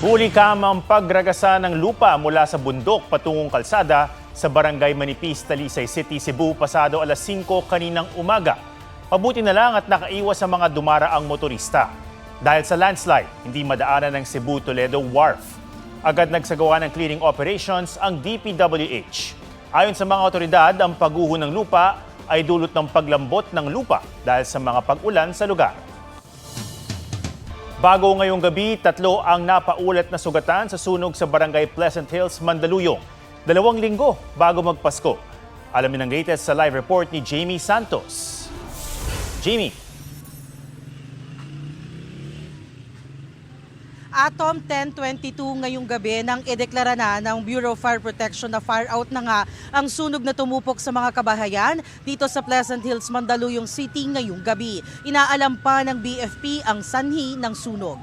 Bulikam ang pagragasa ng lupa mula sa bundok patungong kalsada sa Barangay Manipis, Talisay City, Cebu pasado alas 5 kaninang umaga. Mabuti na lang at nakaiwas sa mga dumaraang motorista. Dahil sa landslide, hindi madaanan ng Cebu-Toledo Wharf. Agad nagsagawa ng clearing operations ang DPWH. Ayon sa mga otoridad, ang pagguho ng lupa ay dulot ng paglambot ng lupa dahil sa mga pag-ulan sa lugar. Bago ngayong gabi, 3 ang napaulat na sugatan sa sunog sa Barangay Pleasant Hills, Mandaluyong. 2 linggo bago magpasko. Alamin ang latest sa live report ni Jamie Santos. Jamie. Atom 10:22 ngayong gabi nang ideklara na ng Bureau of Fire Protection na fire out na nga ang sunog na tumupok sa mga kabahayan dito sa Pleasant Hills, Mandaluyong City ngayong gabi. Inaalam pa ng BFP ang sanhi ng sunog.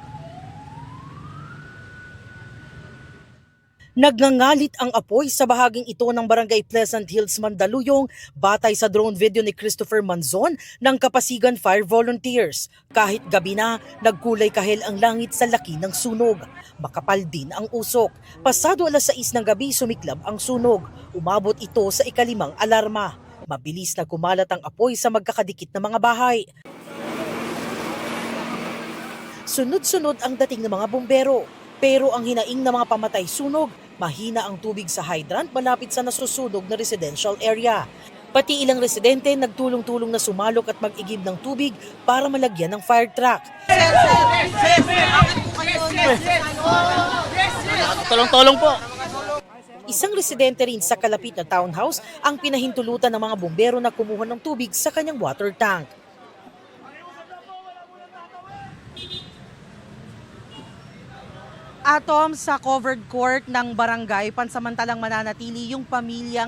Nagngangalit ang apoy sa bahaging ito ng Barangay Pleasant Hills, Mandaluyong batay sa drone video ni Christopher Manzon ng Kapasigan Fire Volunteers. Kahit gabi na, nagkulay kahel ang langit sa laki ng sunog. Makapal din ang usok. Pasado alas 6 ng gabi sumiklab ang sunog. Umabot ito sa ika-5 alarma. Mabilis na kumalat ang apoy sa magkakadikit na mga bahay. Sunod-sunod ang dating ng mga bumbero. Pero ang hinaing ng mga pamatay sunog, mahina ang tubig sa hydrant malapit sa nasusunog na residential area. Pati ilang residente nagtulong-tulong na sumalok at mag-igib ng tubig para malagyan ng fire truck. Tulong-tulong po. Isang residente rin sa kalapit na townhouse ang pinahintulutan ng mga bumbero na kumuha ng tubig sa kanyang water tank. Atom, sa covered court ng barangay, pansamantalang mananatili yung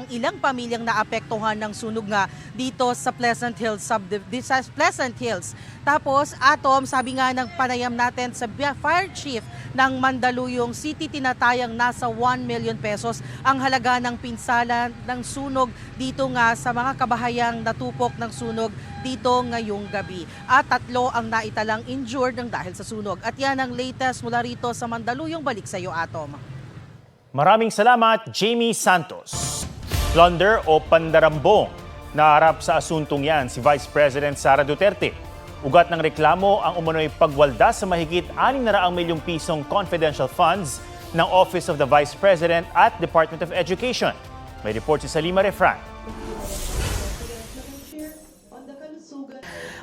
ilang pamilyang naapektuhan ng sunog nga dito sa Pleasant Hills, Tapos, Atom, sabi nga ng panayam natin sa fire chief ng Mandaluyong City, tinatayang nasa 1 million pesos ang halaga ng pinsala ng sunog dito nga sa mga kabahayang natupok ng sunog dito ngayong gabi. At 3 ang naitalang injured ng dahil sa sunog. At yan ang latest mula rito sa Mandaluyong. Balik sa iyo, Atom. Maraming salamat, Jamie Santos. Plunder o pandarambong? Naharap sa asuntong yan si Vice President Sara Duterte. Ugat ng reklamo ang umano'y pagwalda sa mahigit 600 milyong pisong confidential funds ng Office of the Vice President at Department of Education. May report si Salima Refran.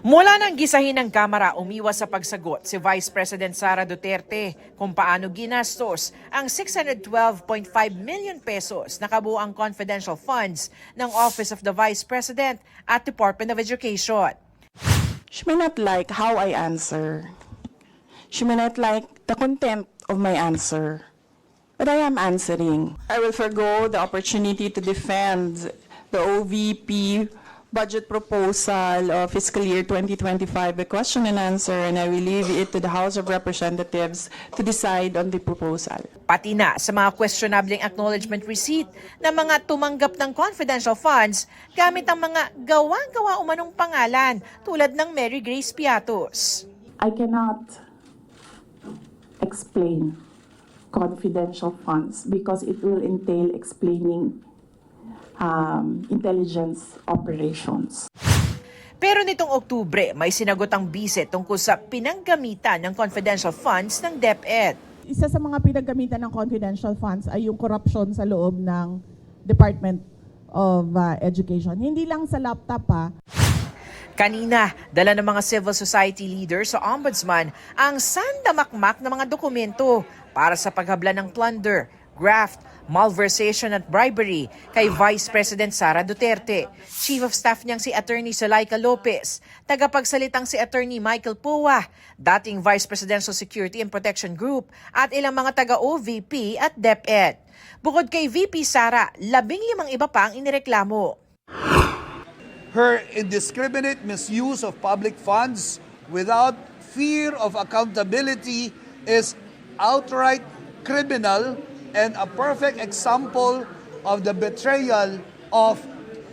Mula nang gisahin ng Kamara, umiwas sa pagsagot si Vice President Sara Duterte kung paano ginastos ang 612.5 million pesos na kabuuang confidential funds ng Office of the Vice President at Department of Education. She may not like how I answer. She may not like the content of my answer. But I am answering. I will forgo the opportunity to defend the OVP budget proposal of fiscal year 2025 a question and answer, and I will leave it to the House of Representatives to decide on the proposal. Pati na sa mga questionabling acknowledgement receipt ng mga tumanggap ng confidential funds gamit ang mga gawa-gawa umanong pangalan tulad ng Mary Grace Piatos. I cannot explain confidential funds because it will entail explaining intelligence operations. Pero nitong Oktubre, may sinagot ang bise tungkol sa pinanggamitan ng confidential funds ng DepEd. Isa sa mga pinaggamitan ng confidential funds ay yung corruption sa loob ng Department of Education. Hindi lang sa laptop pa. Kanina, dala ng mga civil society leaders sa Ombudsman ang sandamakmak ng mga dokumento para sa paghabla ng plunder, graft, malversation at bribery kay Vice President Sara Duterte. Chief of Staff niyang si Attorney Zulaika Lopez, tagapagsalitang si Attorney Michael Pua, dating Vice Presidential Security and Protection Group at ilang mga taga-OVP at DepEd. Bukod kay VP Sara, 15 iba pa ang inireklamo. Her indiscriminate misuse of public funds without fear of accountability is outright criminal and a perfect example of the betrayal of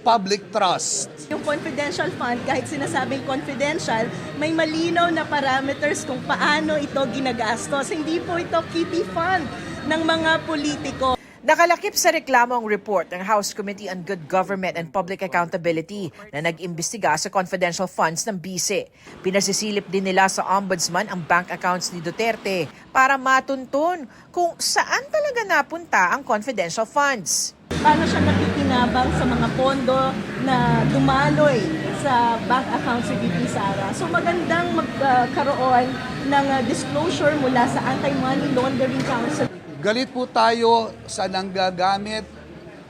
public trust. Yung confidential fund, kahit sinasabing confidential, may malinaw na parameters kung paano ito ginagastos. Hindi po ito kitty fund ng mga politiko. Nakalakip sa reklamo ang report ng House Committee on Good Government and Public Accountability na nag-imbestiga sa confidential funds ng BICE. Pinasisilip din nila sa Ombudsman ang bank accounts ni Duterte para matuntun kung saan talaga napunta ang confidential funds. Paano siya nakikinabang sa mga pondo na dumaloy sa bank account si VP Sara. So magandang magkaroon ng disclosure mula sa Anti-Money Laundering Council. Galit po tayo sa nanggagamit,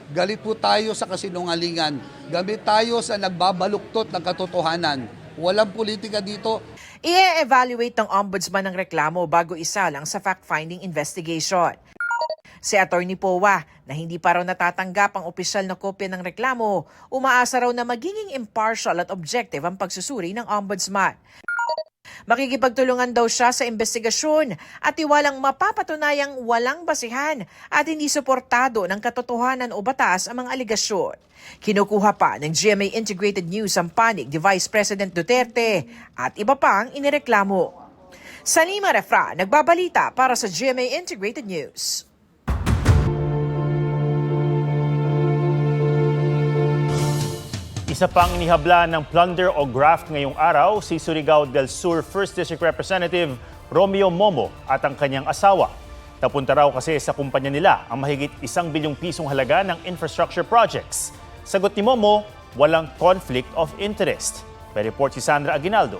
galit po tayo sa kasinungalingan, galit tayo sa nagbabaluktot ng katotohanan. Walang politika dito. I-evaluate ng Ombudsman ang reklamo bago isalang sa fact-finding investigation. Si Atty. Powa na hindi pa raw natatanggap ang opisyal na kopya ng reklamo, umaasa raw na magiging impartial at objective ang pagsusuri ng Ombudsman. Makikipagtulungan daw siya sa investigasyon at tiwalang mapapatunayang walang basihan at hindi suportado ng katotohanan o batas ang mga aligasyon. Kinukuha pa ng GMA Integrated News ang panig ni Vice President Duterte at iba pang inireklamo. Salima Refra, nagbabalita para sa GMA Integrated News. Isa pang inihabla ng plunder o graft ngayong araw si Surigao del Sur 1st District Representative Romeo Momo at ang kanyang asawa. Napunta raw kasi sa kumpanya nila ang mahigit 1 bilyong pisong halaga ng infrastructure projects. Sagot ni Momo, walang conflict of interest. May report si Sandra Aguinaldo.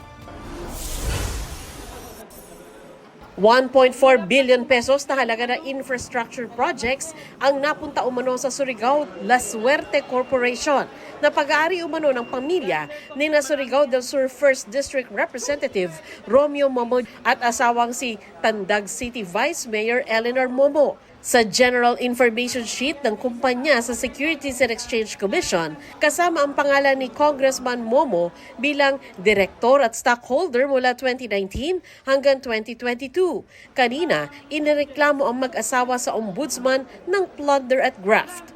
1.4 billion pesos na halaga na infrastructure projects ang napunta umano sa Surigao La Suerte Corporation na pag-aari umano ng pamilya ni na Surigao del Sur 1st District Representative Romeo Momo at asawang si Tandag City Vice Mayor Eleanor Momo. Sa General Information Sheet ng kumpanya sa Securities and Exchange Commission, kasama ang pangalan ni Congressman Momo bilang direktor at stockholder mula 2019 hanggang 2022. Kanina, inireklamo ang mag-asawa sa ombudsman ng plunder at graft.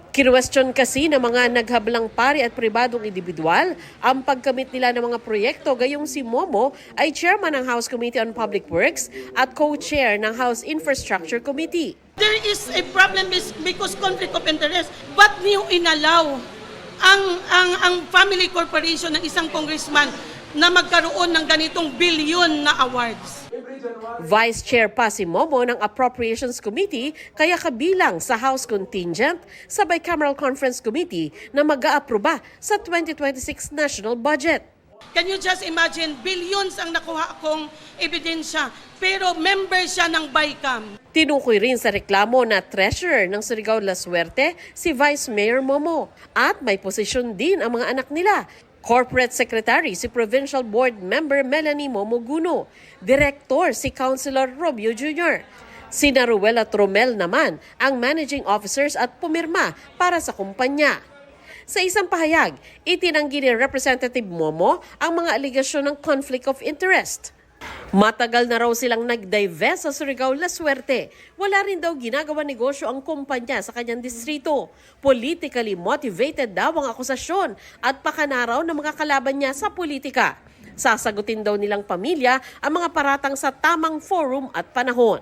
Kinwestiyon kasi ng mga naghablang pari at pribadong individual ang pagkamit nila ng mga proyekto gayong si Momo ay chairman ng House Committee on Public Works at co-chair ng House Infrastructure Committee. There is a problem because conflict of interest. Ba't niyo inalaw ang family corporation ng isang congressman na magkaroon ng ganitong bilyon na awards? Vice Chair pa si Momo ng Appropriations Committee kaya kabilang sa House Contingent sa Bicameral Conference Committee na mag-aaproba sa 2026 National Budget. Can you just imagine, billions ang nakuha kong ebidensya, pero member siya ng BICAM. Tinukoy rin sa reklamo na treasurer ng Surigao La Suerte si Vice Mayor Momo at may posisyon din ang mga anak nila. Corporate Secretary si Provincial Board Member Melanie Momoguno, Director si Councilor Romeo Jr. Si Ruela Tromel naman ang Managing Officers at pumirma para sa kumpanya. Sa isang pahayag, itinanggi ni Representative Momo ang mga aligasyon ng conflict of interest. Matagal na raw silang nag-divest sa Surigao La Suerte. Wala rin daw ginagawa negosyo ang kumpanya sa kanyang distrito. Politically motivated daw ang akusasyon at pakanaraw ng mga kalaban niya sa politika. Sasagutin daw nilang pamilya ang mga paratang sa tamang forum at panahon.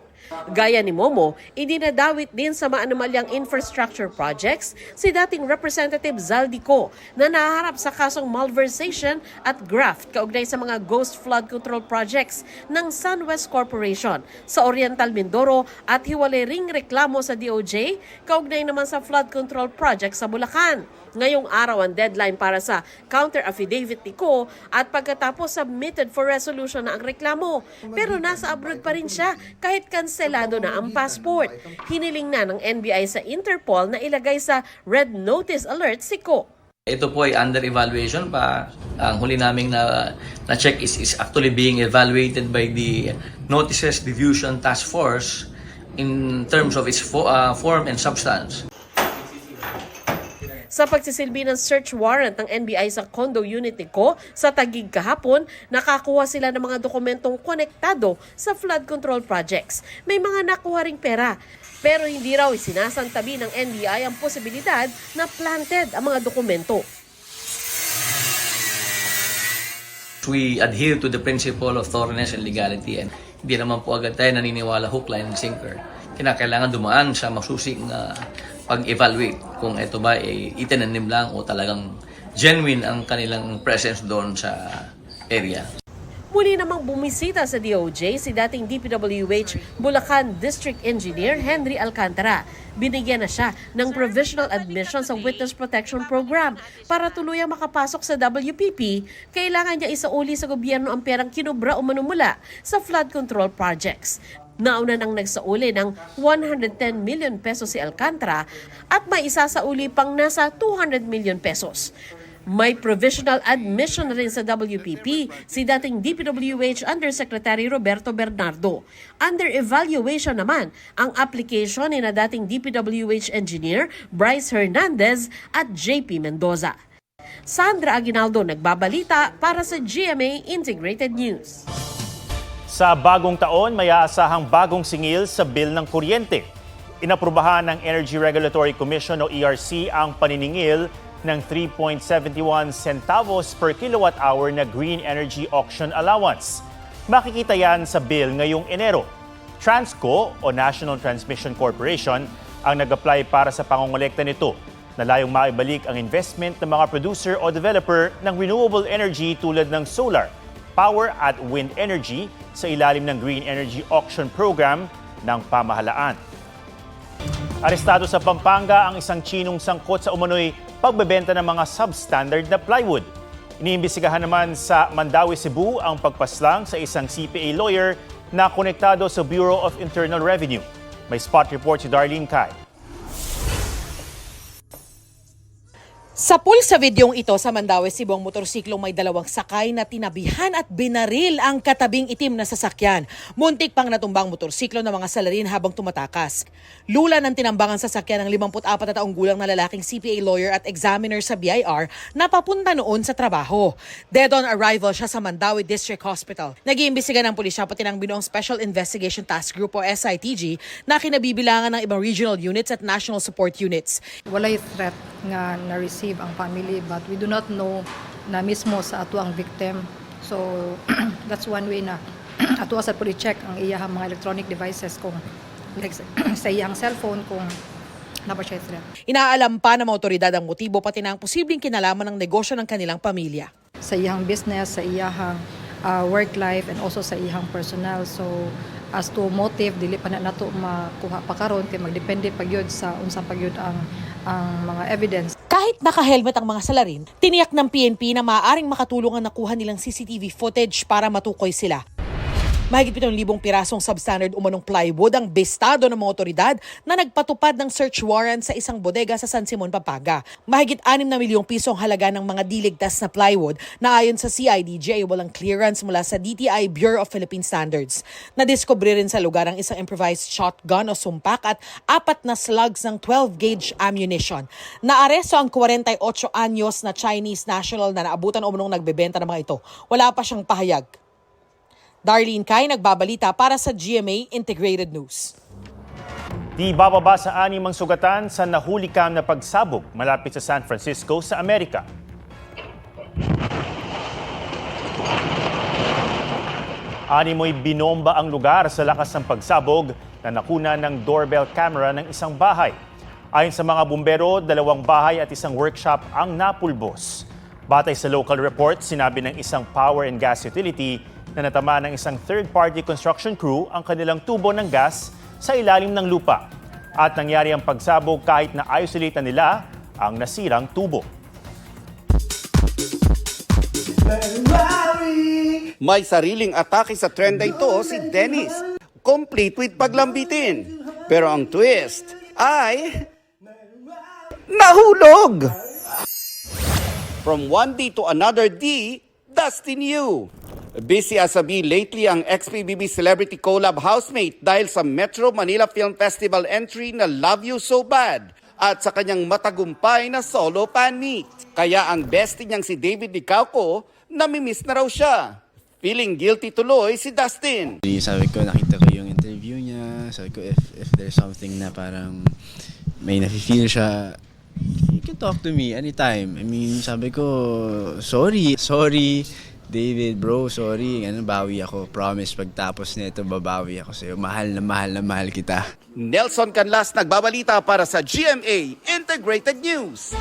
Gaya ni Momo, idinadawit din sa maanomalyang infrastructure projects si dating Representative Zaldico na naharap sa kasong malversation at graft kaugnay sa mga ghost flood control projects ng SunWest Corporation sa Oriental Mindoro at hiwalay ring reklamo sa DOJ kaugnay naman sa flood control project sa Bulacan. Ngayong araw ang deadline para sa counter-affidavit ni Ko at pagkatapos submitted for resolution na ang reklamo. Pero nasa abroad pa rin siya kahit kanselado na ang passport. Hiniling na ng NBI sa Interpol na ilagay sa red notice alert si Ko. Ito po ay under evaluation pa. Ang huli naming na-check is actually being evaluated by the Notices Diffusion Task Force in terms of its form and substance. Sa pagsisilbi ng search warrant ng NBI sa condo unit ni Ko sa Taguig kahapon, nakakuha sila ng mga dokumentong konektado sa flood control projects. May mga nakuha ring pera, pero hindi raw isinasantabi ng NBI ang posibilidad na planted ang mga dokumento. We adhere to the principle of thoroughness and legality, and hindi naman po agad tayo naniniwala hook, line, and sinker. Kinakailangan dumaan sa masusing pag-evaluate kung ito ba ay itinanim lang o talagang genuine ang kanilang presence doon sa area. Muli namang bumisita sa DOJ si dating DPWH Bulacan District Engineer Henry Alcantara. Binigyan na siya ng provisional admission sa Witness Protection Program. Para tuluyang makapasok sa WPP, kailangan niya isauli sa gobyerno ang perang kinubra o manumula sa flood control projects. Nauna nang nagsauli ng 110 million pesos si Alcantara at may isasauli pang nasa 200 million pesos. May provisional admission na rin sa WPP si dating DPWH Undersecretary Roberto Bernardo. Under evaluation naman ang application ni na dating DPWH Engineer Bryce Hernandez at JP Mendoza. Sandra Aguinaldo nagbabalita para sa GMA Integrated News. Sa bagong taon, may aasahang bagong singil sa bill ng kuryente. Inaprubahan ng Energy Regulatory Commission o ERC ang paniningil ng 3.71 centavos per kilowatt-hour na Green Energy Auction Allowance. Makikita yan sa bill ngayong Enero. Transco o National Transmission Corporation ang nag-apply para sa pangongolekta nito na layong maibalik ang investment ng mga producer o developer ng renewable energy tulad ng solar, power at wind energy sa ilalim ng Green Energy Auction Program ng pamahalaan. Arestado sa Pampanga ang isang Chinong sangkot sa umano'y pagbebenta ng mga substandard na plywood. Iniimbestigahan naman sa Mandaue, Cebu ang pagpaslang sa isang CPA lawyer na konektado sa Bureau of Internal Revenue. May spot report si Darlene Kai. Sa pool sa videong ito sa Mandaue, Cebu, ang motorsiklong may dalawang sakay na tinabihan at binaril ang katabing itim na sasakyan. Muntik pang natumbang motorsiklo ng mga salarin habang tumatakas. Lula ng tinambangan sasakyan ng 54 na taong gulang na lalaking CPA lawyer at examiner sa BIR na papunta noon sa trabaho. Dead on arrival siya sa Mandaue District Hospital. Nag-iimbestiga ng pulisya pati ng binuong Special Investigation Task Group o SITG na kinabibilangan ng ibang regional units at national support units. Walay threat nga na-receive ang family but we do not know na mismo sa ato ang victim. So that's one way na ato sa puli-check ang iyahang mga electronic devices kung like sa iyang cellphone kung napa siya threat. Inaalam pa ng mga otoridad ang motibo pati na ang posibleng kinalaman ng negosyo ng kanilang pamilya. Sa iyang business, sa iyahang work life and also sa iyang personal. So as to motive dili pa na nato makuha pa karon kay magdepende pagyud sa unsang pagyud ang mga evidence. Kahit naka-helmet ang mga salarin, tiniyak ng PNP na maaaring makatulong ang nakuha nilang CCTV footage para matukoy sila. Mahigit 7,000 pirasong substandard umanong plywood ang bestado ng mga otoridad na nagpatupad ng search warrant sa isang bodega sa San Simon, Pampanga. Mahigit 6 na milyong pisong halaga ng mga diligtas na plywood na ayon sa CIDG ay walang clearance mula sa DTI Bureau of Philippine Standards. Nadiskubre rin sa lugar ang isang improvised shotgun o sumpak at 4 na slugs ng 12-gauge ammunition. Naaresto ang 48 anyos na Chinese national na naabutan umanong nagbebenta ng mga ito. Wala pa siyang pahayag. Darlene Kai, nagbabalita para sa GMA Integrated News. Di bababa sa 6 ang sugatan sa nahulikam na pagsabog malapit sa San Francisco sa Amerika. Animoy binomba ang lugar sa lakas ng pagsabog na nakuna ng doorbell camera ng isang bahay. Ayon sa mga bumbero, 2 bahay at isang workshop ang napulbos. Batay sa local report, sinabi ng isang power and gas utility na natama ng isang third-party construction crew ang kanilang tubo ng gas sa ilalim ng lupa. At nangyari ang pagsabog kahit na-isolate na nila ang nasirang tubo. May sariling atake sa trend na ito si Dennis, complete with paglambitin. Pero ang twist ay nahulog! From one D to another D, Dustin Yu. Busy as a bee lately ang XPBB Celebrity Collab housemate dahil sa Metro Manila Film Festival entry na Love You So Bad. at sa kanyang matagumpay na solo fan meet. Kaya ang bestie niyang si David Licauco, namimiss na raw siya. Feeling guilty tuloy si Dustin. Sabi ko, nakita ko yung interview niya. Sabi ko, if there's something na parang may nafe-feel siya, you can talk to me anytime. I mean, sabi ko, sorry, David, bro, sorry. Bawi ako. Promise, pagtapos nito, babawi ako sa'yo. Mahal na mahal kita. Nelson Canlas nagbabalita para sa GMA Integrated News.